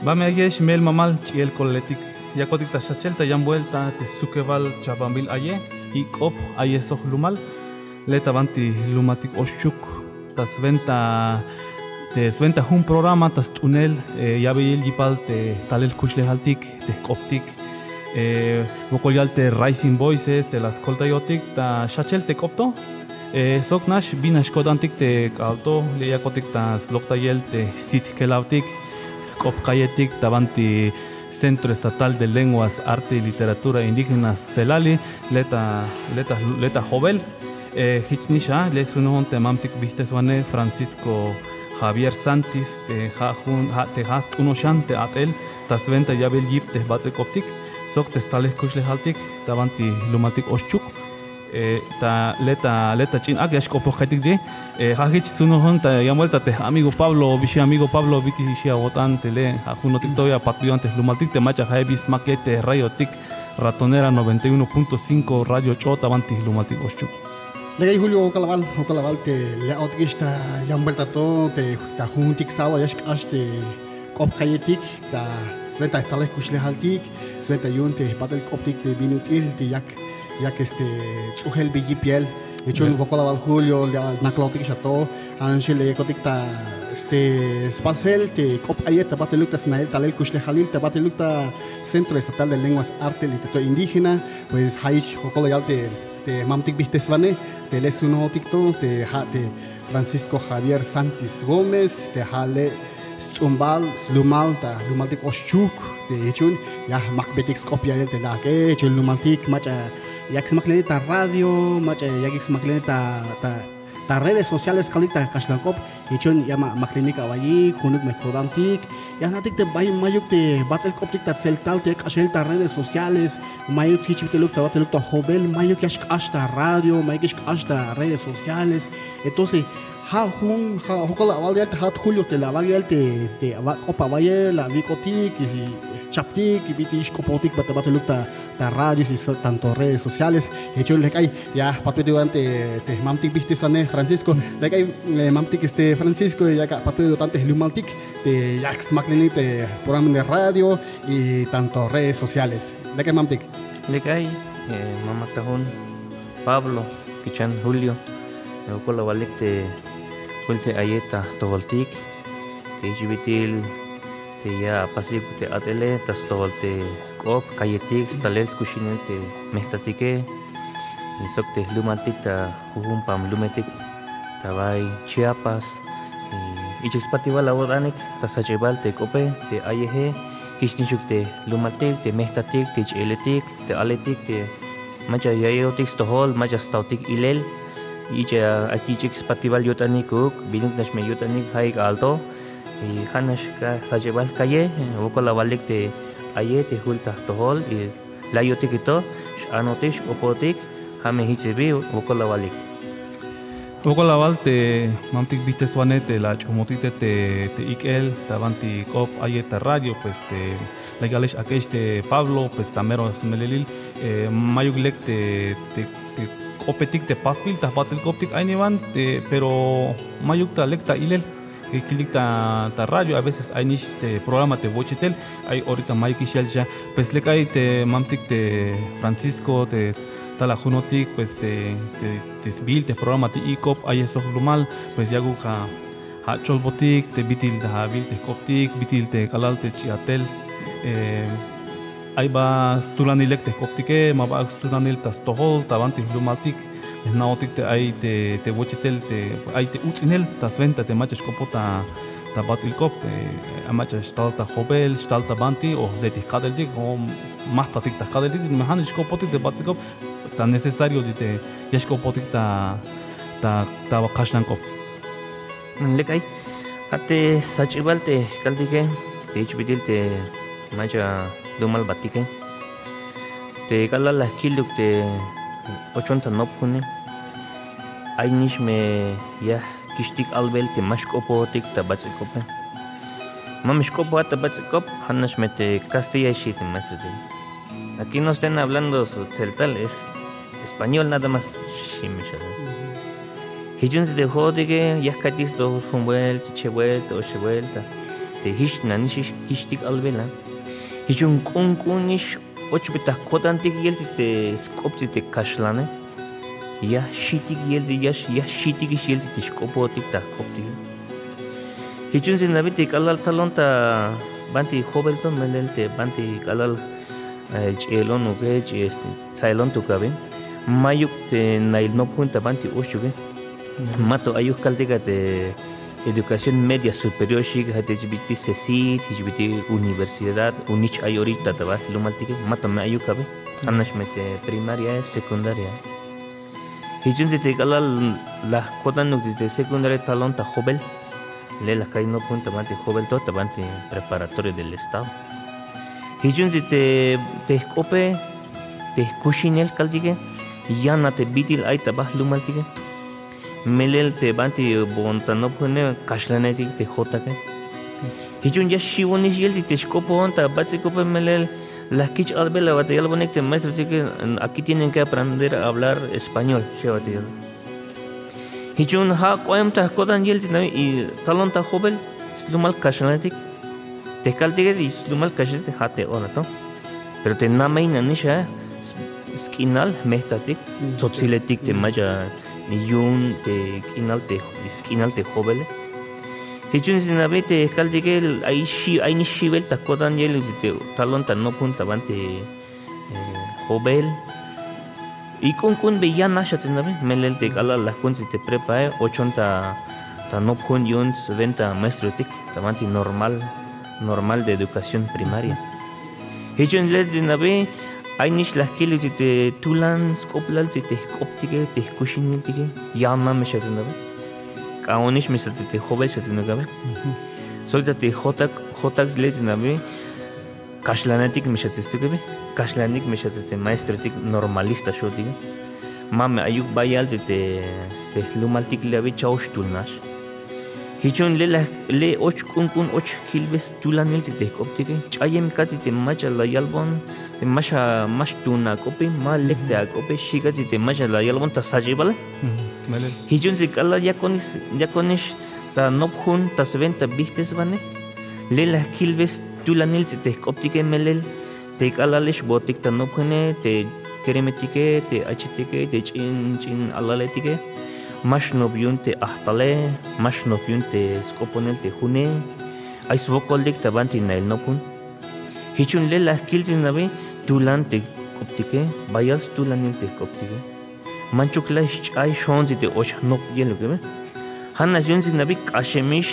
Vame ayesh mel mamal chiel koletik. Yakotik ta shachelta yan vuelta te sukeval chabambil aye y op aye soh lumal. Leta banti lumatik oshuk. Tas venta te sventa un programa tas tunel ya veil yipal te talel kushle haltik te optik. Vokoyal te Rising Voices te las koltayotik ta shachel te kopto. Sok nash binash kodantik te kalto le yakotik tas loktayel te sit kelautik. Kopkayetik tabanti Centro Estatal de Lenguas, Arte y Literatura Indígenas Celali, Leta Jovel, Hichnisha, Lesunon Temamtik Visteswane, Francisco Javier Santis, te hast unoshante atel, Tasventa Yabel Yip te Batzekoptik, Sok Testales Kushlehaltik, Tabanti Lumatik Oshchuk. Ta leta chin agash kopos kaitik je hagich suno honta yamuelta te amigo Pablo bishi amigo Pablo viki shia votante le ajuno tiktoya patio antes lumaltik te macha haibis maquete radio tik ratonera 91.5 radio chota banti lumaltik oschu le Julio Ocalaval te le outgista yamuelta to te ta juntik sawa yash ashte kop kayetik ta sveta tale kushle haltik sveta yunte patel koptik te binutil te yak tsuhel bigi piel hecho un poco la Julio na clotik chato anshele ekotik ta spacel te cop ayeta batelukta snael talel kushle halil te batelukta Centro Estatal de Lenguas Arte y Literatura Indígena pues haish poco la te mamtik bistesvane te lesuno tikto te Francisco Javier Santis Gómez te hale Zumbal, Slumalta, Lumaltik Oshchuk, de Echun, ya Macbetix copia el Telake, Echun Lumaltik, Macha, Yax Macleneta Radio, Macha, Yax Macleneta, ta redes sociales Kalita Kashlankop, Echun, Yama Maclenica Bayi, Kunuk Mekodantik, Yanatik de Bay Mayuk de Batzel Coptic, Tatzeltal, Ashelta redes sociales, Mayuk Hichitelukta, Batelukta Hobel, Mayuk Ashta Radio, Mayuk Ashta redes sociales, entonces, Hokola Valial hat Julio te la Valial te Copa Valle, la Vicotic, Chaptic, y Vitish Copotic, Batelukta, la radio y tanto redes sociales. Hecho le cae ya Patu durante te Mamtic Vistisane Francisco, le cae Mamtic Francisco, ya Patu durante Lumaltic, de Yax Maclenite, programa de radio y tanto redes sociales. Le cae Mamtic. Le cae Mamatahun, Pablo, Kichan Julio, Hokola Valial Kulte ayeta toholtik te jibitil te ya pasik te atele tas toholte kop kayetik stalels kushinel te mehtatike isok te lumaltik ta huhumpam lumetik tabay Chiapas ichexpatival abodanik tasachebal te kope te ayehe hishnishuk te lumaltik te mehtatik te cheletik te aletik te macha yayotik tohol macha stautik ilel Icha aquí chicks patival yotani cook, binuk nash me yotani high alto, y hanash ka sajebal calle, vocola valik te aye te hulta tohol, y la yotikito, anotish opotik, hame hichebi, vocola valik. Vocola val te mamtik biteswane te la chomotite te ikel, tabanti cop aye te radio, pues te la galesh akesh te Pablo, pues tamero smelelil, mayuglek te Opetik te paspil ta batzel koptik ainevan pero mayukta lekta ilel kilikta ta radio a veces hay nish te programa te bochetel hay ahorita maykishel ya pues lekay te mamtik te Francisco te talajunotik pues te sbil te programa te ikop hay eso lumal pues yagu ha cholbotik te bitil ta bil te koptik bitil te kalal te chiatel Aiba stulanilek te koptike, maba stulanil tas tohol, tabanti lumaltik, naotik te ay te bochitel te ay te utzinel tas venta te machas kopota ta batzilkop, amacha stalta hobel, stalta banti o de tikadeldik o mahta tik ta kadeldik, mehanish kopotik te batzilkop, ta necesario de te yashkopotik ta kashlankop. Lekay, ate sachibal te kaldike, te ichbitil te macha Dumal batike te kala la kiluk te 80 nopjune aynish me ya kishtik albel te mashkopotik ta batzikope mamishkopo ta batzikop hanash me te castilla shit maestro aquí no están hablando su celtal es español nada más shimisha hijun se dejó de que ya catis do un vuelta che vuelta o che vuelta te hish nanish kishtik albela hichun kunkunish ochbita kodantik yelti te skopti te kashlane ya shitik yelti ya shitik yelti te skopotik ta kopti hichun sinabiti kalal talonta banti hobelton melelte banti kalal chelon uke este sailon tukabin mayuk te nail no punta banti oshuge mato ayuk kaldiga te educación media superior shig hate jibiti sesit jibiti universidad unich ayorita taba lumaltike mato me ayuk kabe anash mete primaria secundaria hichun te kalal la kodan nuk te secundaria talon ta hobel le la kai no punta banti hobel to banti preparatorio del estado hichun te kope te kushinel kaldige yana te bitil ay tabah lumaltige melel te banti bonta no pone kashlanetik te jotake hichun ya shiwonish yel te skopo onta batse kope melel la kich albela bate yal bonek te maestro que aquí tienen que aprender a hablar español shewate hichun ha koyamta kodan yel y talonta hobel lumal kashlanetik te kaltige y lumal kashlanetik hate onato pero te namaina nisha skinal mehtatik sotsiletik te maja yun te skinal te hobele hichun sinabete kaldige ay ni shivel ta kodan yel te talonta no punta bante hobel y kun be ya nasha sinabe melel te kala la kun te prepare 80 ta no pun yun 20 maestrotik tamanti normal de educación primaria hichun le sinabe ay nish las kilos te tulan skoplal te koptike te kushinil tike yana meshatinabe kaonish mesate te hobel shatinabe soja te hotak lezinabe kashlanetik meshatistike kashlanik meshatate maestrotik normalista shotige mame ayuk bayal te lumaltik lebe chaushtunash hichun le och kun och kilbes tulanil te koptike chayem kati te macha la yalbon te mash tuna kopi malek te kopi shigati te macha la yalbon ta sajibale hichun se kala yakonish ta nobhun ta sventa bihtes vane le la kilbes tulanil te koptike melel te kala lesh botik ta nobhune te keremetike te achitike te chin alaletike mash nobyunte ahtale mash nobyunte skoponel te hune ay svokoldik tabanti nail nopun hichun le la kilzin nabe tulan te koptike bayas tulanil te koptike manchukla ay shonzi te osh nop yelo gebe hanna junzi nabe kashemish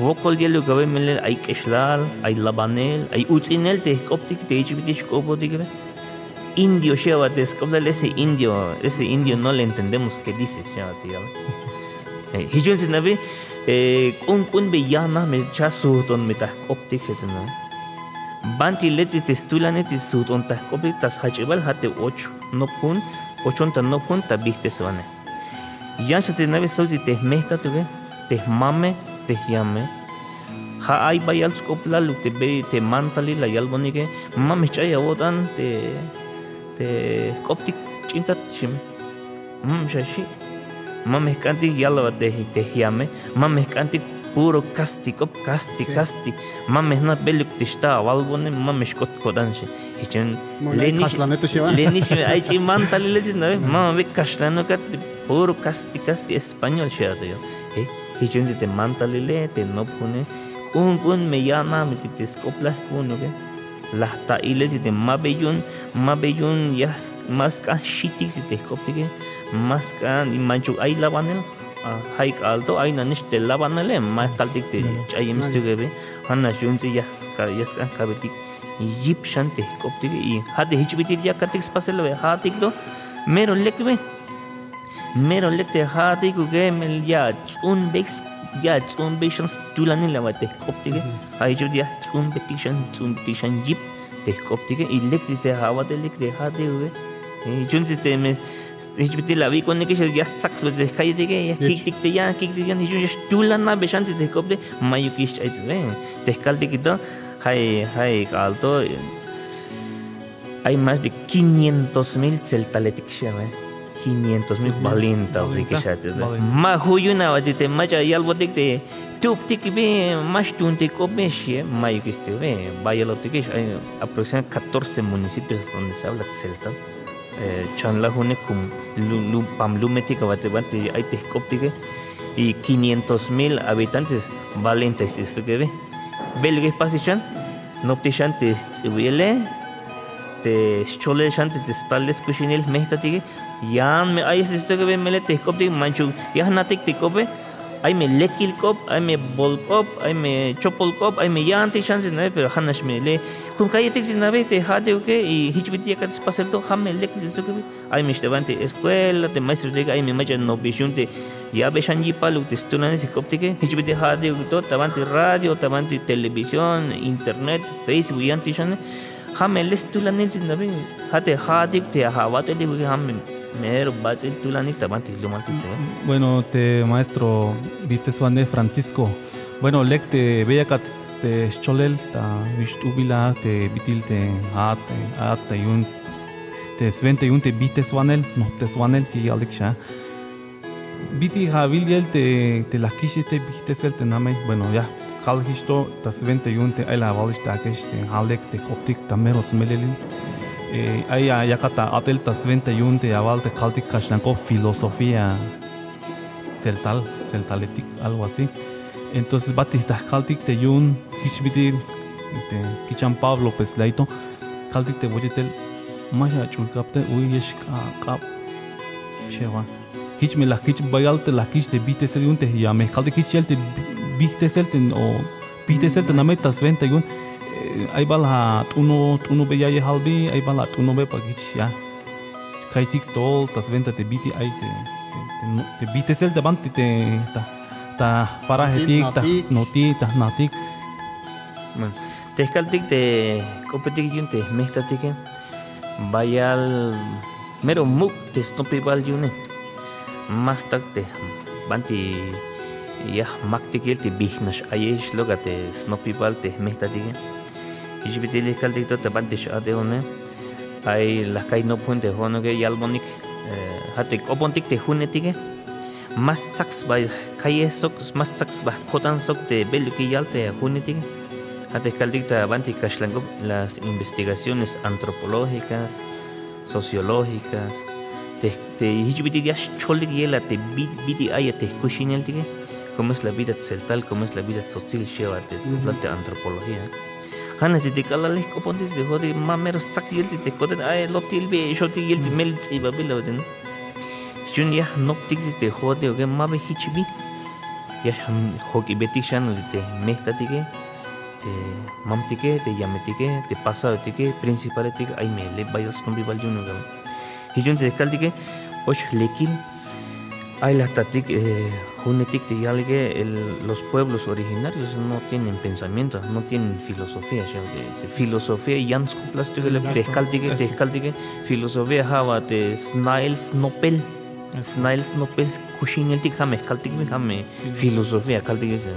vokol yelo gebe mele ay keshlal ay labanel ay utsinel te koptik te ichibitish kopodik indio llévate, ese indio no le entendemos qué dice, llévate ya. Hijun sinabi, kun be yana me chasu ton me optik sina. Banti leti te stulanet su ton optik tas hachibal hate 8 no pun, 80 no pun ta bihte swane. Yansha sinabi sozi te mehta tuge, te mame, te yame. Ha ay bayal skopla lu te be te mantali la yalbonike, mame chaya wotan te koptik cintat shime shashi mame kanti yalla de hiame mame kanti puro kasti mame na beluk tista walbone mame skot kodanshi hichen lenish ay chi mantali lezina mame kashlano kat puro kasti español shato yo hichen te mantali le te no pune kun me yana me te skoplas kun okay lahta iles te mabeyun yas maska shitik te koptike maska imanchu ay labanel haik alto ay nanish te labanele mas kaltik te chayem stugebe hanna junti yas kabetik yip shante koptike y hade hichbitik ya katik spasele hatik do mero lekbe hatik uge mel ya un bex ya tsun beshans tulani lawate koptike ayju dia tsun betishan jip te koptike ilekti te hawa te lekte hade uge junti te me hichbiti la vi con que ya sax de kayte ke ya kik te ya hichun tulana beshanti te kopte mayukish ayve te kaltike do hay alto hay más de 500,000 celtaletik shame 500,000 balinta rikishate. balinta. Ma huyuna wajite macha yalbotikte tuptikbe mashtunte kopmeshie mayukiste ve bayalotikish hay aproximadamente 14 municipios donde se habla celta. Chanla hune kum pamlumetika watebante hay tehkoptike y 500,000 habitantes balinta esto que ve. Belge pasichan noptichantes huele te chole chante te stales kushinel mehtatige yan me ay esto que ve mele tehkoptik manchu ya natik tikope ay me lekil kop ay me bol kop ay me chopol kop ay me yan te chance na pero hanash me le kun kayetik sin nave te hade que y hichbiti ka spasel to ham me lekil esto que ay me estevante escuela te maestro de ay me macha no bishunte ya beshanji palu te stunan tikoptike hichbiti hade to tabante radio tabante televisión internet facebook yan te chane ham me lestulanil sin nave hate hadik te hawate de que ham Mero bachel tulanil tabante lumantis. Bueno, te maestro Viteswane Francisco. Bueno, lek te beyakats te cholel ta vistubila te bitil te at yun te svente yun te Viteswanel no te swanel fi aleksha. Biti haviliel te lakishi te Vitesel te name. Bueno, ya kalhisto ta svente yun te ela valista kesh te halek te koptik ta meros melelin. Ay yakata atelta 21 te avalte kaltik kashnanko filosofía celtaletik algo así. Entonces batista kaltik te yun hishbiti te kichan Pablo pues laito kaltik te vojetel masha chulkapte uyesh kap shewa hichme la kich bayalte la kich te bitesel yun te yame kaltik kichelte bitesel te o bitesel te nametas 21 ay balha tuno beyaye halbi ay balha tuno be pagich ya kaitik stol tas venta te biti ay te bitesel de banti te ta para hetik ta noti ta natik te kaltik te kopetik yunte mehtatike bayal mero muk te snopibal yune mastak te banti ya maktikil te bihnash ayesh logate snopibal te mehtatike Hijbitili kaldito te bandish adeone ay la kai no punte honoge yalbonik hatik opontik te hunetige mas saks by kai sok mas saks ba kotan sok te beluki yalte hunetige hatik kaldita banti kashlango las investigaciones antropológicas sociológicas te hijbitili yash cholik yela te biti ayate kushineltige como es la vida celtal como es la vida social shewate es antropología Hana si te kalalik opontis de hodi mamero sakil si te koden ay lotil be shoti yel mel tsiba bilawzen shun ya noptik si te hodi oge mabe hichbi ya hoki betishan te mehtatike te mamtike te yametike te pasaotike principalitike ay mele bayos no bibaljuno gam hijun te kaldike osh lekil ay la tatik Hunetik te yalge los pueblos originarios no tienen pensamiento, no tienen filosofía. Filosofía yans kuplas te escaldige filosofía hava te snails nopel kushinel tik hame escaldige hame filosofía caldige se.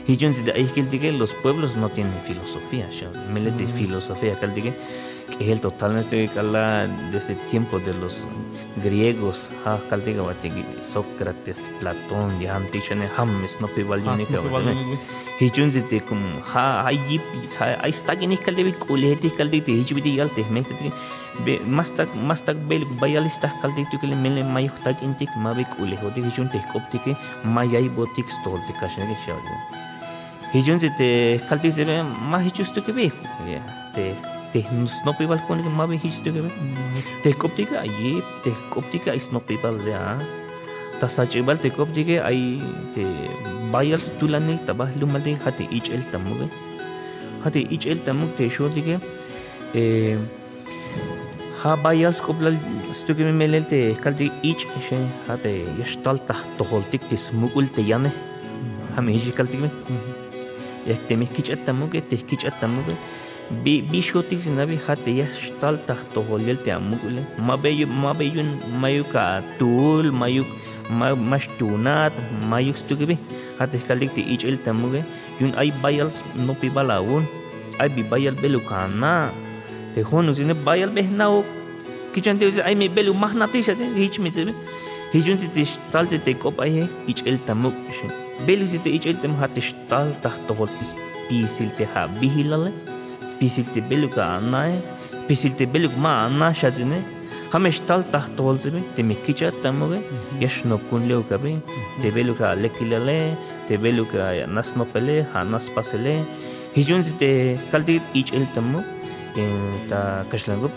Y yo entiendo que los pueblos no tienen filosofía, melete filosofía caldige que es el totalmente desde el tiempo de los griegos ha caldiga Sócrates Platón ya antishane hammes no pivalunika y junzite cum ha ay stagini caldebi kuleti caldite hijbiti yalte mekte mastak bel bayalista caldite que le mele mayutak intik mabik ule hodi junte koptike mayai botik stolte kashne shawde y junzite caldite mahichusto que be te snopibal con que mabe histo que te koptika aye te koptika snopibal ya ta sachibal te koptika ay te bayals tulanil tabahlu malde hate ich el tamuk te shodige ha bayals koplal stuke melel te kaldi ich she hate yashtal ta toholtik te smugul te yane hame hi kaltik yak te mekich tamuk te kich tamuk bishotik sinabi hate ya shtal tahto holel te amugule mabeyun mayuka tul mayuk mashtunat mayuk stugibe hate kalik te ichel tamuge yun ay bayals no pibalawun ay bi bayal belukana te honu sine bayal behnau kichan te ay me belu mahnati shate hich me zebe hijun te tal te kop ay ich el tamuk belu te ich el tam hat tal ta toholtis pisil te ha bihilale pisil te belu ka anay pisil te belu ma anna shazine hamesh tal ta toholzebe te me kicha tamuge yashno kun leu kabe te belu ka lekilale te belu ka nasno pele ha nas pasele hijun te kalti ich el tamuk ta kashlangup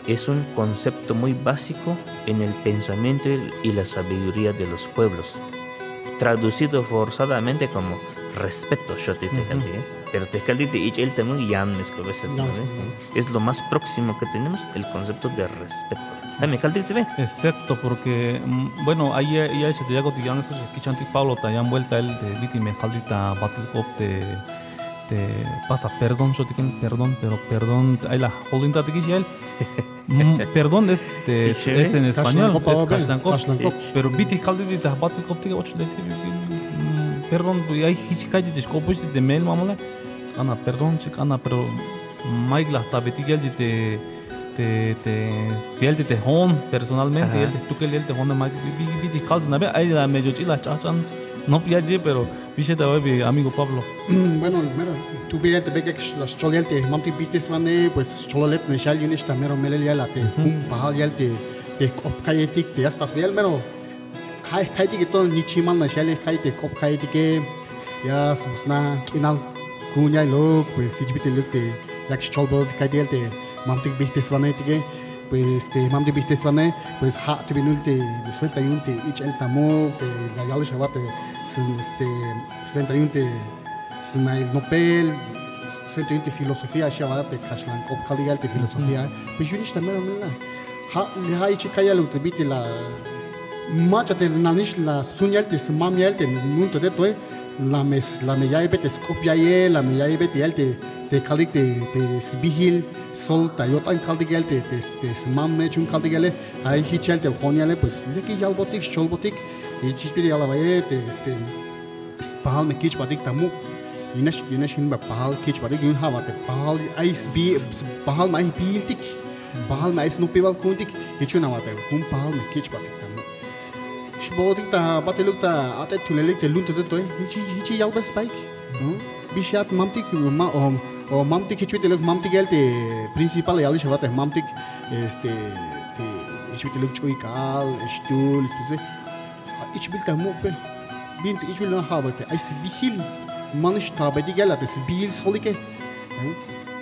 es un concepto muy básico en el pensamiento y la sabiduría de los pueblos, traducido forzadamente como respeto, pero es lo más próximo que tenemos, el concepto de respeto. Exacto, porque, bueno, ahí ya se te llega cotidiano, eso es que Pablo te hayan vuelta el de víctima, Jaldita, Batzilkop, te pasa perdón, pero perdón, ahí la holding él. Perdón es en español, es Kashlankop, pero biti Jaldita te Batzilkop te perdón, hay hicikaji de scopos de mail mamale, ana perdón, chica, ana pero Maigla tabeti te hon personalmente, tú que te hon de biti Jaldita, ahí la medio chila chachan. No piaje, pero biche te amigo Pablo. Bueno, mira, tú pides te veges las cholelte, mamti bites mane, pues chololet ne shal yunis ta mero melel yalate, bahal yalte, te kopkayetik, te estas real mero. Hay kaiti que todo ni chiman na shal kaiti kopkayetik, ya smusna kinal kunya lo, pues ichbite lukte, yak cholbol kaiti yalte, mamti bites mane tige. Pues te mamti bites mane, pues ha te binulte, suelta yunte, ich el tamo, te la yalo shabate. Sventayunte snai Nobel, Sventayunte filosofia și avea Kashlankop, caligalte filosofia. Pe junici ta mero mela. Ha ichi kaya lu tbiti la machate nanish la sunyalte smamyalte nunto de toy la me yae bete skopia ye la me yae bete yalte te kalikte te sbihil solta yotan kaldigalte te smamme chun kaldigale ai hichalte khonyale pues leki yalbotik sholbotik и чиспири ялаваете пахал ме кич падик таму инаш хин ба пахал кич падик юн хавате пахал айс би пахал май билтик пахал май снупивал кунтик ичунавате хум пахал ме кич падик таму шбодик та бателукта ате тунелик те лунте той хичи ялбас байк бишат мамтик ма о мамтик хичвителuk мамтик ялте принципал яли шавате мамтик те хичвителuk чуикал штул тизе ich will da mope bins ich will noch haben der ist bihil manisch tabe die gella das bil solike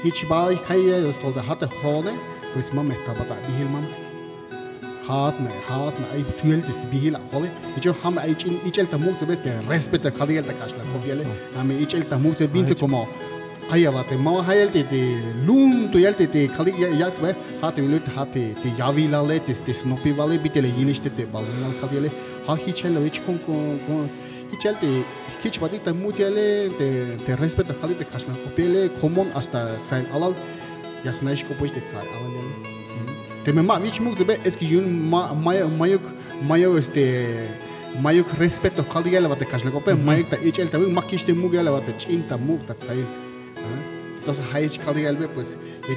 ich war ich kai das toll der hatte horne was man mit tabe da bihil man hat me ei tuel das bihil hole ich ham ich el da mope der respect der kaliel da kasla kobiele am ich el da mope bins como Aya vate mau hayelte de lun to yelte de kalik yaks be hat vilut hat de yavilale des nopivale bitele yiliste de balnal kaliele ha hichelo ich kon hichelte hich vate ta mutiele de respeta kalik de kasna kopiele common hasta zain alal yasnaish kopois de zain alal de mema mich mugze es ki yun mayuk respeto kaliele vate kasna kopie mayuk ta hichelte makish de mugele vate chinta mug ta zain entonces hay caligalbe pues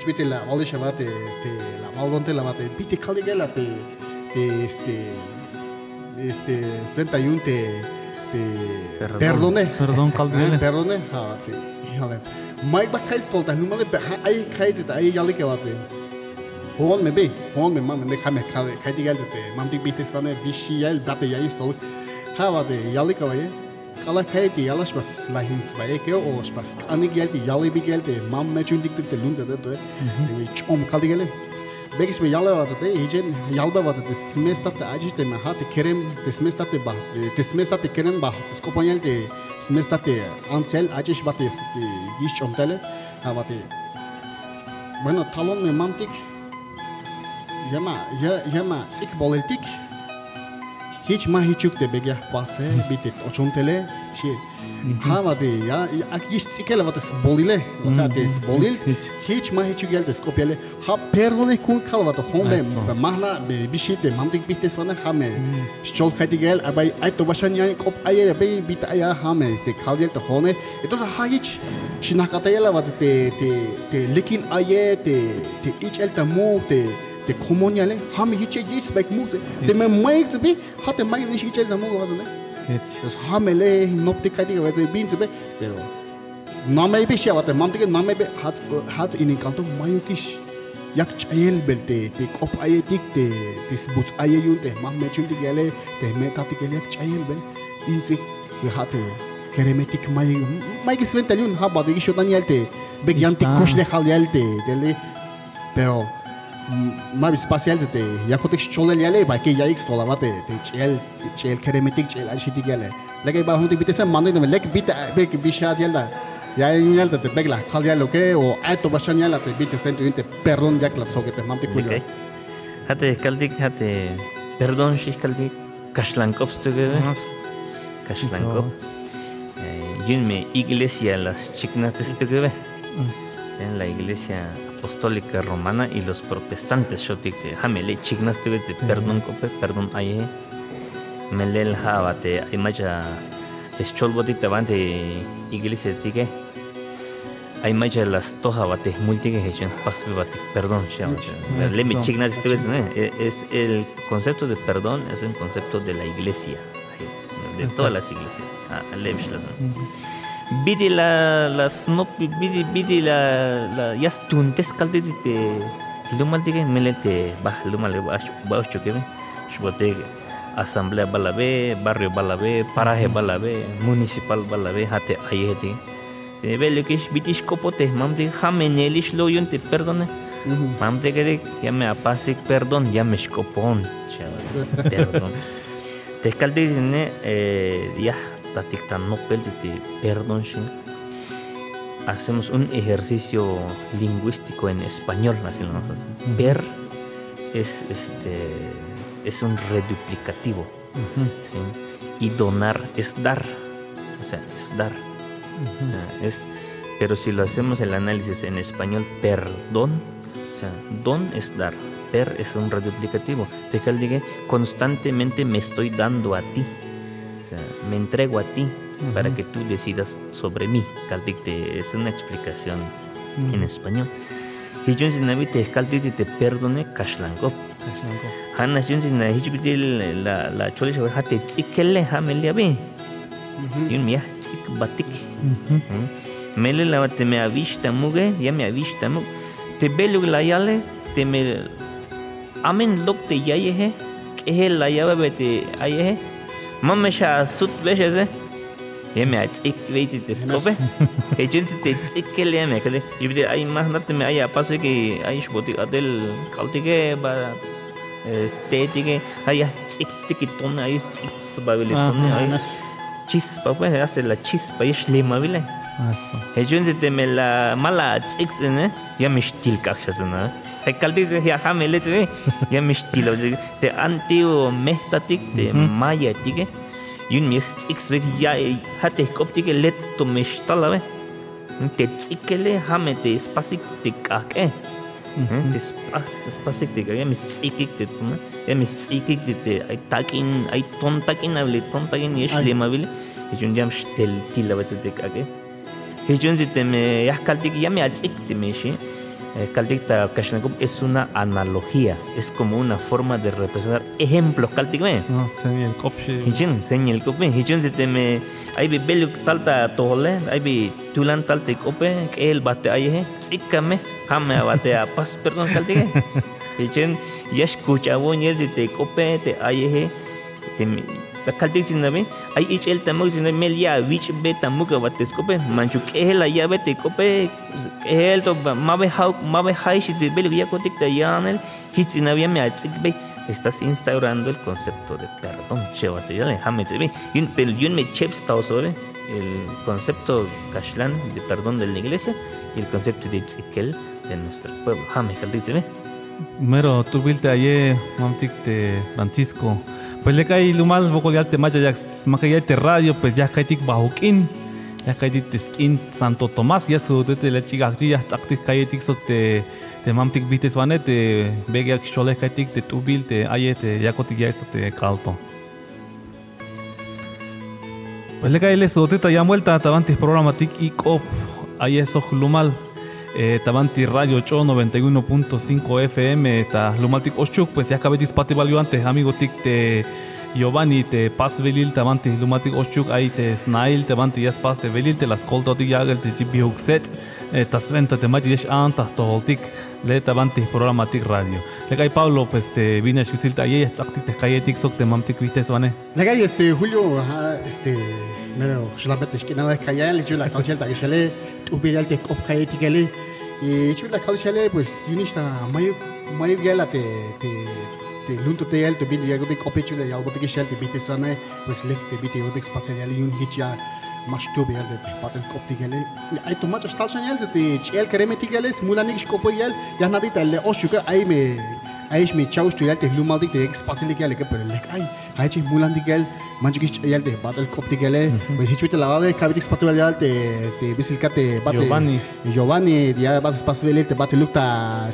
hbite la olisha vate te la valonte la vate bite caligala te 31 te perdón caligala perdone ha te hale mai ba kai stolta numale ai kai te ai yali ke vate hon me mam me khame kai digal te mam ti bite svane bishiyal date yai stol ha vate yali ka vaye Kala kaiti yalas bas lahins bae ke o bas anik yalti yali bi gelte mam me chundik te lunde de to e chom kaligele begis me yala vazate hijen yalba vazate semester te ajite me hat kerem te semester te kerem ba skopanyal te semester te ansel ajish bates te gish chomtale havate bueno talon me mamtik yama tik boleltik hiç mahicuk de begah passe bitit ochontele şey havade ya akiş sikele vates bolile vates bolil hiç mahicuk geldi skopyale ha perdone kun kalvato honde mahla bir şey de mamdik bites vana hame şol kaydı gel abay ay to başan yani kop ay be bit ay hame te kalgel de hone entonces ha hiç şinakata yala vazte te lekin ay te iç el tamu te te comuniale hami hiche gis bek muze te me maiz be hat mai ni hiche na mo wazne es hamele nopte kadi waze bin zebe pero no me be shawate mamte ke no me be hat in kanto mayukish yak chayel belte te kop ayetik te sbuts ayeyunte mam me chunti gele te metati gele yak chayel bel insi hate keremetik may gisventa yun ha badigi shotan yelte begyanti kushne khal yelte dele pero ma espacial te yakotik cholel yale ba ke yaik stolavate te chel keremetik chel ashiti gele lege ba hunti bitese manu ne lek bit be bishat yelda ya yelta te begla khal yalo ke o ato bashan yala te bitese te perdon yak la sogete mamte kuyo hate kaldik hate perdon shi kaldik kashlankop stuge kashlankop yunme iglesia las chignates stuge en la iglesia apostólica romana y los protestantes shotikte hamele chignas te perdón cope perdón aye melel havate imaja tescholbotik tavante iglesia tige hay maja las tohavate multige hechan pasvate perdón shamate lemi chignas te es el concepto de perdón es un concepto de la iglesia de todas las iglesias levshlas Bidi las no bidi la yastuntes caldezite lumal dige melete bah lumal bah chokebe shbote asamblea balabe barrio balabe paraje balabe municipal balabe hate ayeti te belekish bitish kopote mamde hamenelish lo yunte perdone mamde que ya me apasik perdón ya me skopon perdón te caldezine ya no perdón, hacemos un ejercicio lingüístico en español, así lo vamos a hacer. Ver es un reduplicativo, ¿sí? Y donar es dar, o sea, es dar, o sea, pero si lo hacemos el análisis en español, perdón, o sea, don es dar, per es un reduplicativo. Te caldigue constantemente me estoy dando a ti. O sea, me entrego a ti para que tú decidas sobre mí. Calticte es una explicación en español. Y yo en Navidad te perdone kashlankop. Hanna yo en Navidad la cholisha hate tsikele hamelia be. Y un mía tsik batik. Mele la te me avista muge ya me avista mug. Te belu la yale te me amen lok te yaye que la llave te aye. Mamesha sut veces me ha tsik veces te scope echun te tsikele me kale ibde ay más nate me ay paso que ay shboti adel kaltige ba tige ay tsik tiki ton ay tsik babile ton ay chispa pues hace la chispa y shlima bile echun te me la mala tsik ne ya me stil kakshasna hay kaldige ya hamele ya me stil te antio mehtatik te maya tige yun mi six ve ya hate koptike letto meshtala te tsikele hamete spasik te kake te spasik te kake mi tsikik te tuna ya mi tsikik te ay takin ay tontakin able tontakin yeshle mabile yun jam shtel tilawate te kake yun te me ya kaltik ya mi atsik te meshi Calticta Kashlankop es una analogía, es como una forma de representar ejemplos. Calticme. No, señal copche. Hichin, señal copche. Hichin se teme. Hay bi beluk talta tohle, hay bi tulan talte cope, que el bate aye. Sícame, hame bate a pas, perdón, caltique. Hichin, ya escucha bonel de te cope, te aye. Caltic sin nabe, hay ich el tamuk sin melia, which beta muka bates cope, manchu que la llave te cope. El to mabe hai si te belu ya cotic te yanel hits in avia me atzikbe estás instaurando el concepto de perdón chevate ya déjame te ve yun me cheps tao sobre el concepto kashlan de perdón de la iglesia y el concepto de tzikel de nuestro pueblo jame caltic se ve mero tu vilte ayer mamtik de Francisco pues le cae lumal vocolial te maya ya makaya te radio pues ya kaitik bahukin ya kaitik skin Santo Tomás ya su de la chica ya taktik kaitik sok te mamtik bites vanet te bega chole kaitik te tu vilte ayer te ya kotik ya eso te calto pues le cae le sote ta ya vuelta tabantes programatik y cop ayer sok lumal Tabanti Radio Cho 91.5 FM ta lumaltik oshuk pues ya cabetis pati valio antes amigo tik te Giovanni te pas velil tabanti lumaltik oshuk ahí te snail tabanti ya pas te velil te las colto ti yagel te jibiukset tasventa te maji yesh anta toholtik le tabanti programatik radio le kai Pablo pues te vine shutsil ta ye tsaktik te kayetik sok te mamtik viste swane le kai Julio mero solamente que nada kayal yo la calcial ta gele ubirial te kop kayetik gele y yo la calcial pues unista mayu gela te lunto te el te bidi yago te kopechule algo te gel te bite swane pues le te bite yo te spacial yun hicha mashto bear de pasen koptigele ay to mach stalshanel de chel kremetigele simulanik skopoyel ya nadita le oshuka ay me chaus to yal te lumaldik te spacialikele ke per le ay chi mulandikel manjik yal de pasen koptigele pues hichute la vale cabitik spatuel yal te bisilkate bate Giovanni dia bas spasuel te bate lukta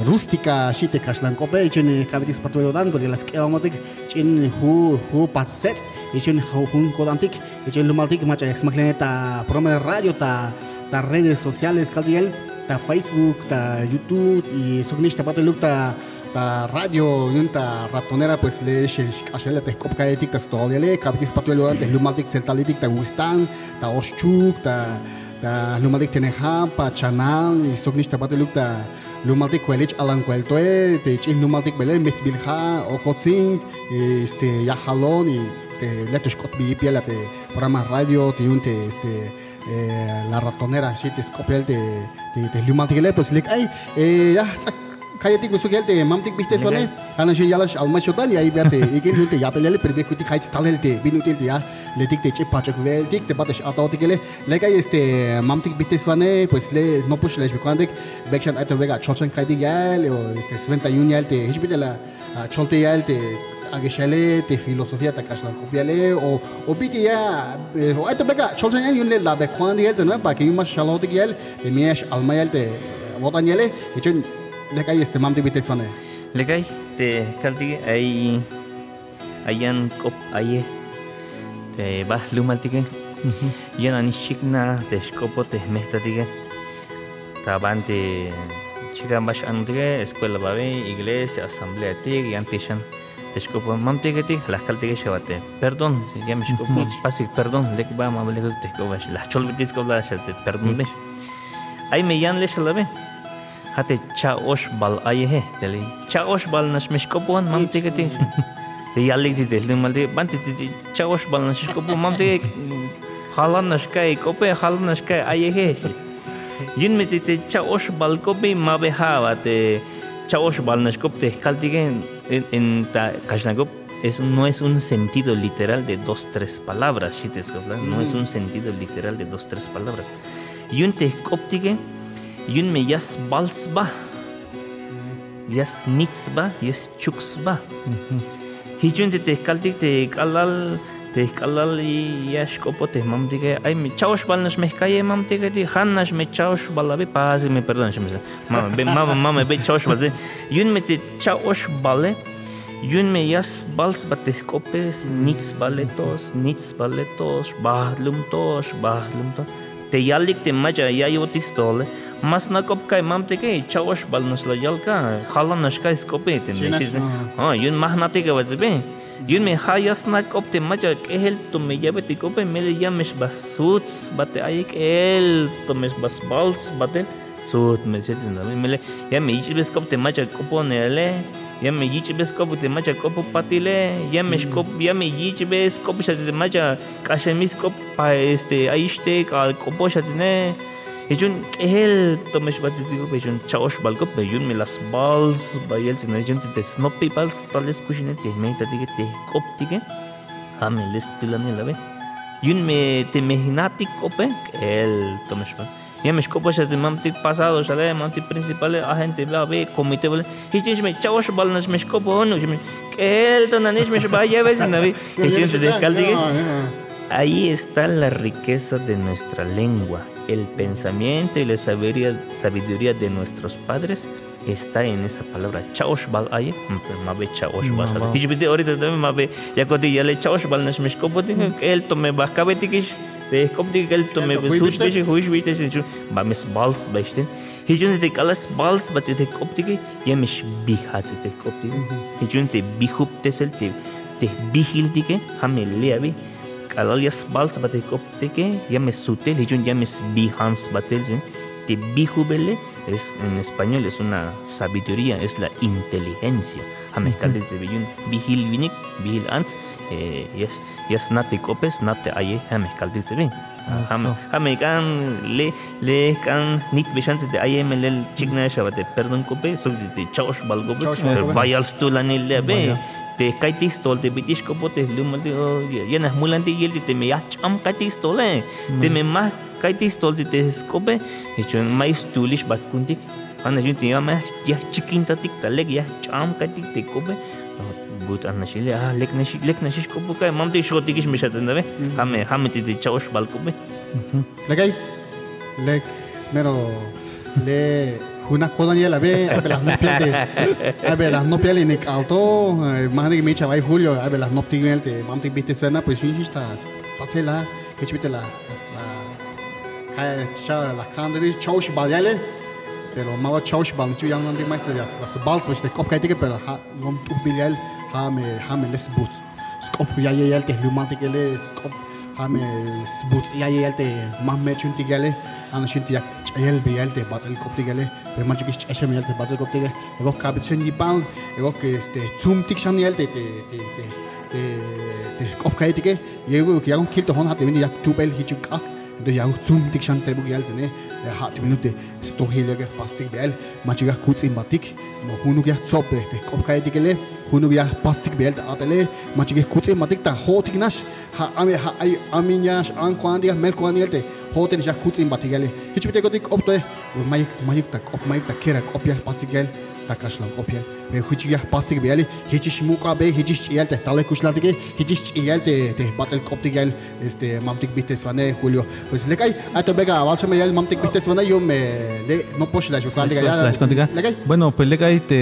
rústica shite kashlan kope chen cabitik spatuel dan de las que amotik chen hu patset chen hun kodantik chen lumaldik macha exmacleneta programa de radio ta redes sociales caldiel ta Facebook ta YouTube y sugnista bate lukta ta radio yunta ratonera pues le ashele te kopka etik ta stoliele cabitik spatuel dan lumaldik celtalitik ta wistan ta oschuk ta lumaldik teneham pa chanal y sugnista bate lukta lumaltik kwelech alan kweltoe te chin lumaltik bele mesbilha o kotsing ya halon y te letos kot bi piela te programa radio te yunte la ratonera shit skopel te lumaltik le pues lek ay ya kayetik busugel te mamtik biste sone ana shi yalash almashotan ya ibate ikin yunte yapelele perbekuti kayt stalte binutil ya letik te chepachak veltik te batesh atautikele lek ay mamtik biste sone pues le no push lesh bekwandik bekshan ato vega cholchan kaydi gal o 21 yal te hishbite la cholte yal te ageshale te filosofía ta kashlan kopiale o biti ya o ato vega cholchan yal yunle la bekwandi yal zeno ba ke yuma shalotik yal te miesh almayal te wotanyele ichen lekay mamtik biste sone lekay te kaltige ay ayan kop aye te bah lumaltige yan anishikna te skopo te mehtatige tabante chikan bash antige escuela babe iglesia asamblea tig yan tishan te skopo mamtige tig las kaltige shabate perdón ya me skopo pasik perdón lek ba mable te skobash las cholbitis kobla shate perdón be ay me yan le shalabe hate chaosh bal aye tele chaosh bal nas meshkopon mamtige tig te yalik ti del malde banti ti chaosh bal nas meshkopo mamtige halan nas kai kope halan nas kai aye yun me te chaosh bal kope mabe hawa te chaosh bal nas kopte kaltige en ta kashnagop no es un sentido literal de 2-3 palabras no es un sentido literal de 2-3 palabras yun te koptige yun me yas balsba yas nitsba yas chuksba hijun te kaltik te kalal yash kopote mamdige ay me chaosh balnas me kaye mamdige di hannas me chaosh balabe paz me perdón mama be chaosh baze yun me te chaosh bale yun me yas bals bate kopes nits baletos bahlum to te yalik te maja yayotis tole mas na kop kai mamte ke chaosh balnas la yalka khalanas kai skope te yun mahnate ke wazbe yun me hayas na kop te maja ehel to me yabeti kope me yamesh basuts bate ayek el to mes bas bals bate sut me setin me ya me ichbes kop te maja koponele ya me ichbes kop te maja kopo patile ya me ichbes kop shate maja kashemis kop pa aiste kal kopo shatne ejun ehel to mes batitigo ejun chaosh balko yun me las balls bayel sin ejun te snoppy balls tales kushine te meita tige te kop tige hame listilane lave yun me te mehinati kope el to mes ya me skopo shate mamtik pasado sale mamtik principal agente babe comité bole hichish me chaosh balnas me skopo no el to nanish me baya veces navi ejun te kaldige. Ahí está la riqueza de nuestra lengua. El pensamiento y la sabiduría de nuestros padres está en esa palabra. Chaosh bal aye, mabe chaosh bal. Hijbite ahorita también mabe yakoti yale chaosh bal nas meshkopoti el to me bakabe tikish te koptik el to me sut huish viste sin ba mes bals besten hijun te kalas bals bat te koptik yemiş bihat te koptik hijun te bihup tesel te bihildike hameleabi kalalias bals bat te koptik yemes sutel hijun yemes bihans batelsin te bihubele es en español es una sabiduría es la inteligencia hame kaldes biyun bihil vinik bihil ans yes nate kopes nate aye hame kaldes be hame kan le kan nit bechance de aye melel chigna shabate perdon kope so de chaush balgobe vayal stulani lebe te kaitis tol te bitish kopote lumalde yana mulante yelti te me yacham kaitis tole te me ma kaitis tol te skobe echon mais tulish batkuntik ana junti ya chikintatik taleg ya cham kaitik te kobe but anna shile lek nashi kobo kai mamte shotikish mishatende hame te chaush balkobe legay lek mero le una colonia la ve a ver las no piel ni alto más de mi chaval Julio a ver las no tigel te mamte viste suena pues sí estás pasela que chivite la la candidez chaush baliale pero más chaush bal ni yang nanti más de las balls pues de cop que te pero no tu bilial hame les boots scop ya te lumante que les scop hame boots ya te más me chuntigale ana chunti el beyalte bazel koptigale be manchikis eshemelte bazel koptige ego kabitsen yibal ego que zoom tikshanielte te kopkaitige yego que yagon kilto hon hatte min yak tubel hichuk de yago zoom tikshante bugyalzene hat minute stohilege plastik bel manchiga kutz in batik no hunu ya sope te kopkaitigele hunu ya plastik belt atele manchige kutz in batik ta hotignas ha aminyas an kwandia mel kwanilte hotel ja kutz in batigale hichbite gotik opte mayik ta kera kopya pasigel takashlan kopya be hichiga pasig beli hichish muka be hichish yelte tale kushlatige hichish yelte te batel koptigel mamtik bites vane Julio pues lekay ato bega avalchame yel mamtik bites vane yo me le no poshla yo kandiga bueno pues lekay te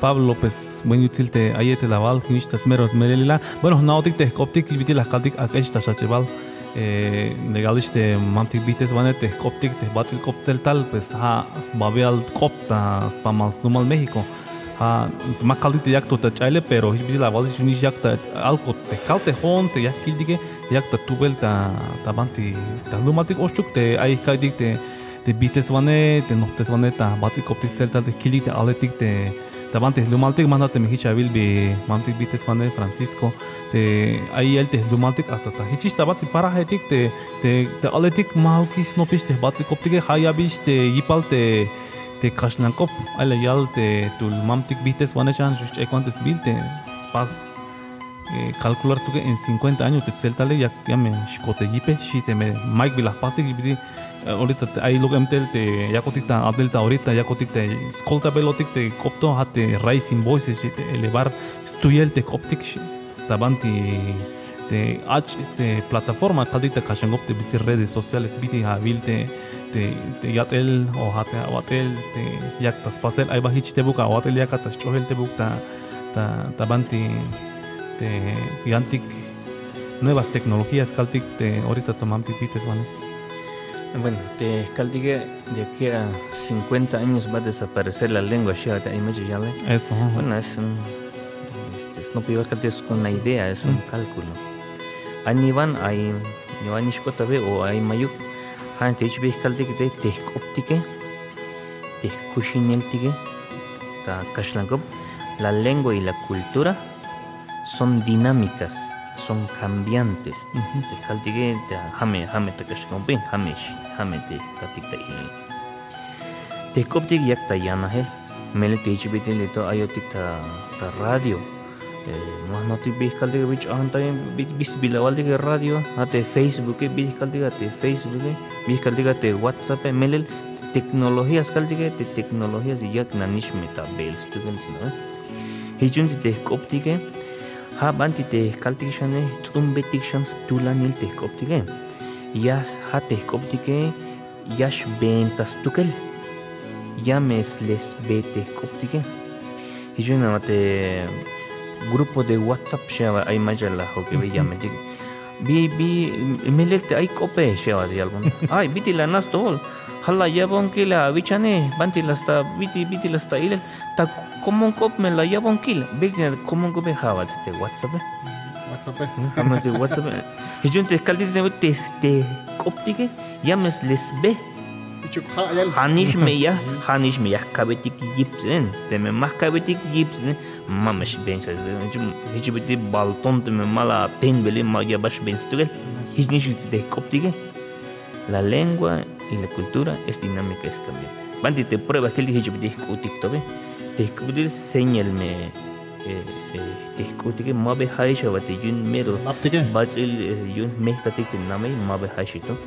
Pablo pues when utilte ayete laval kinishtas meros melila bueno nautik te koptik biti la kaldik akeshta shacheval legaliste mamtik bites vanete koptik te batzil kopzel tal pues ha babial kopta spamas normal México ha makaldite yakto ta chaile pero hibiti la valis unish yakta alko te kalte hon te yakildige yakta tubelta tabanti ta numatik oshuk te ay kaidik te bites vane te noktes vane ta batzil koptik zel tal te kilite aletik te tabantes lumaltik mandate me hichabil be mamtik bites vane Francisco te ahí el te lumaltik hasta ta hichis tabati para hetik te aletik maukis no piste batsi koptige hayabis te yipalte te kashlankop ala yal te tul mamtik bites vane chan just equantes bilte spas calcular tu que en 50 años te celtale ya me shkote yipe shite me mike bilas pastik yibiti ahorita ahí lo que te yakotikta abdelta ahorita yakotikta escolta belotik te copto hate rising voices te elevar stuyel te coptik tabanti te te plataforma kadita kashangop te biti redes sociales biti habil te yatel o hate awatel te yaktas pasel ay bahich te buka awatel yakatas chohel te bukta tabanti te gigantic nuevas tecnologías kaltik te ahorita tomamti bites van. Bueno, te caldigue de aquí a 50 años va a desaparecer la lengua shata y medio ya le. Eso. Bueno, es no peor que es una idea, es un cálculo. Anivan hay Nivan ishkotabe o hay mayuk han te chbe caldigue te optique te kushineltige ta kashlankop la lengua y la cultura son dinámicas. Son cambiantes. Te caldigue te hame te kashkompe hame te katikta hilal. Te koptik yakta yanahel mele te chibete le to ayotik ta radio. Mahnoti be caldigue bich anta bis bilawal de radio ate Facebook be caldigue te Facebook be caldigue te WhatsApp mele tecnologías caldigue te tecnologías yak nanish metabel students no. Hichun te koptike ha banti te kaltikshane tsumbetikshans tulanil te koptike yas ha te koptike yash bentas tukel yames les bete koptike hijuna mate grupo de WhatsApp shava ay majalla hoke be yamete bi melte ay kope shewa di album ay biti la nas tol halla yabon kil avichane banti lasta biti lasta ile ta common kop me la yabon kil big common kope hawa te whatsapp amate whatsapp hijun te kaldis ne te koptike yames lesbe hanish me ya kabetik gipsen te me makabetik gipsen mamesh benchas hijibiti balton te me mala ten bele ma ya bash benstugel hijnish te koptike la lengua y la cultura es dinámica, es cambiante. Banti te prueba que el hijibiti kutik tobe te kudir señal me te kutik mabe haisha wate yun mero bachil yun mehtatik te namai mabe haishito.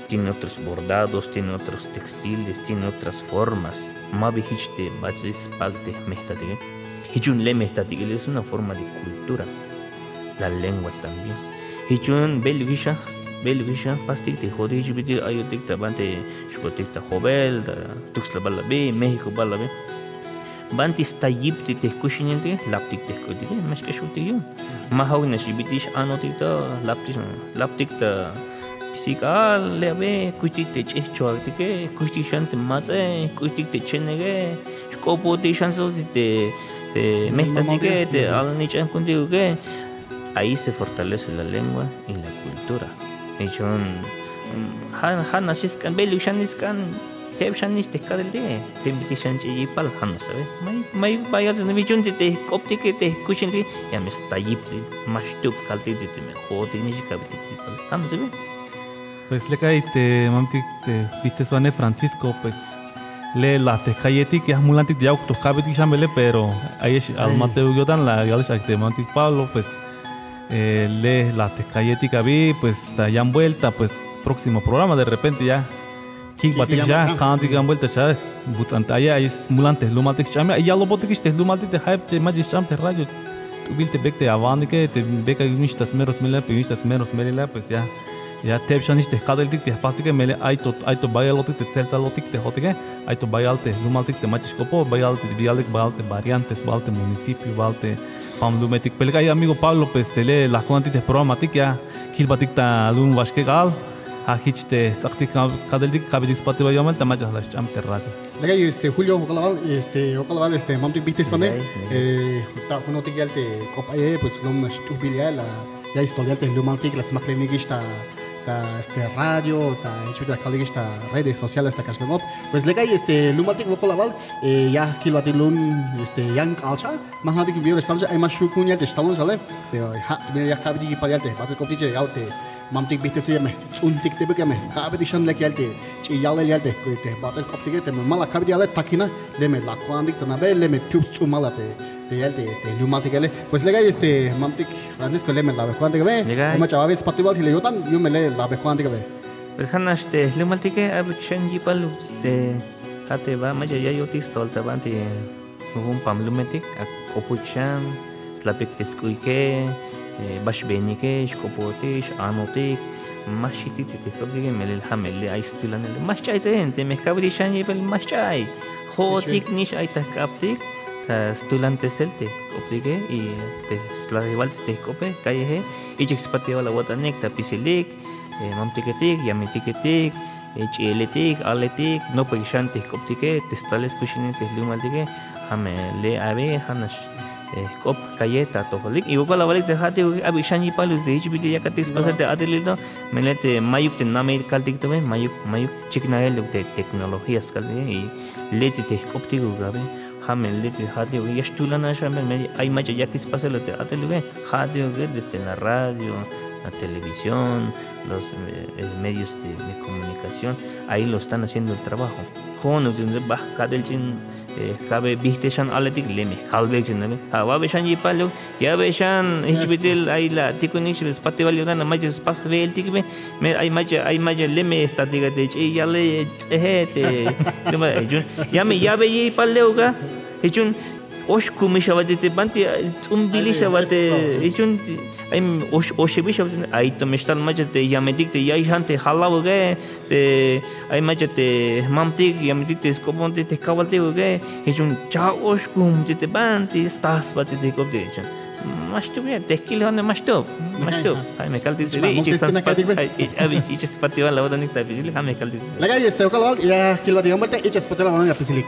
Tiene otros bordados, tiene otros textiles, tiene otras formas. Mabe hichte bachis palte mehtatik. Hichun le mehtatik es una forma de cultura. La lengua también. Hichun belvisha pastik te jodi hijibiti ayotik ta bante shkotik ta jobel da tuxla balabe México balabe. Banti stayip te kushinil te laptik te kodik mas kashuti yo. Mahawna shibitish anotik ta laptik ta psikal lebe kustik te chechwatike kustik shant matse kustik te chenege shkopo te chansos te mehtatike te alnichan kundige. Ahí se fortalece la lengua y la cultura. Echon hanashiskan belushaniskan tebshanis kadel de tembitishan chiyipal hanas sabe may bayal ne bichun te koptike te kushinti ya me stayip mashtub kalti te me jodi ni kabitipal ham sabe pues le caite mamtik te viste suane Francisco pues le la te cayeti que amulantik de auto kabiti chambele pero ahí al Mateo Yodan la yalish te mamtik Pablo pues le la tecayeti vi pues ya han vuelta pues próximo programa de repente ya king batik ya kanti han vuelta ya butsantaya es mulante lumatik chama ya lo botik este lumatik de hype te magis cham te radio tu bilte bekte avandike te beka yunistas meros mela pues ya te chanis kadel dik te pasike mele aito bayalotik te celtalotik te hotike aito bayalte lumatik te magis kopo bayalte bialik balte variantes balte municipio balte Pamlumetik pelga ya amigo Pablo pues tele la cuanti de programatik ya kilbatik ta lun vashke gal ha hichte taktik kadeldik kabidis patiba yaman tamaja halash amter radio lega Julio okalaval mamtik bitisane ta hunotik yalte kopaye pues lom shtubilia la ya historialte lumantik las maklenigista radio, ta kaligista redes sociales ta kashlomop pues lega lumatik okalaval ya kilbatilun yang alcha mahnadik bio stanza ay mashukun yalte stalon sale pero ya kabidi payalte base koptiche yalte mamtik bitese me untik te bekame kabidi shan lek yalte chi yalte te base koptige te mala kabidi yalte takina leme la kwandik tanabe leme tubs malate te yalte te lumatik ele pues lega mamtik Francisco leme la kwandik be ma chaves patival hile yotan yo me le la kwandik be pues hanas te lumatik abikshan jipalu te hate ba ma ya yotis tolta banti un pamlumetik kopuchan slapik teskuike bashbenike shkopotish anotik mashiti te kopdige melel hamel ay stilan el mashchay te me kabrishan yebel mashchay hotik nish ay takaptik ta stulante selte kopdige y te slaval te kope kaye y expati wala watanek ta pisilik mamtiketik yamitiketik cheletik aletik no pegshante koptike te stales kushinete lumaldige hame le ave hanas kop kayeta toholik y la valik de hati abi shani palus de hbiti yakatis pasate adelito melete mayuk te name kaltik tobe mayuk chiknael de tecnologías kalde y leti te koptigu gabe hame leti hati yastulana shamel me ay macha yakis pasate adeluge hati desde la radio la televisión, los medios de comunicación, ahí lo están haciendo el trabajo. Jonos de bah kadelchin kabe bihteshan aletik leme kalbechin nabe. Ha beshan yipalo, ya beshan hbitil ay la tikunish spatival yodana majes pas veltikbe me ay maja leme statiga de ya le te ya be yipaleuga hechun osh kumishavate banti umbilishavate hechun I'm Oshibish I to Mistal Majate Yamedik the Yahante Halawage the I Majate Mamtik Yamitis Comonte Cavate Uge Hijun Cha Oshkum the Banti Stas but the Cobdation Mastu bien, tequila donde mastu. Ay, me caldi se ve y sans pat. Ay, y spatiwa la boda ni tapizili, me caldi. La calle este o calabal ya kilwa de vuelta y ya spotela van a pisili.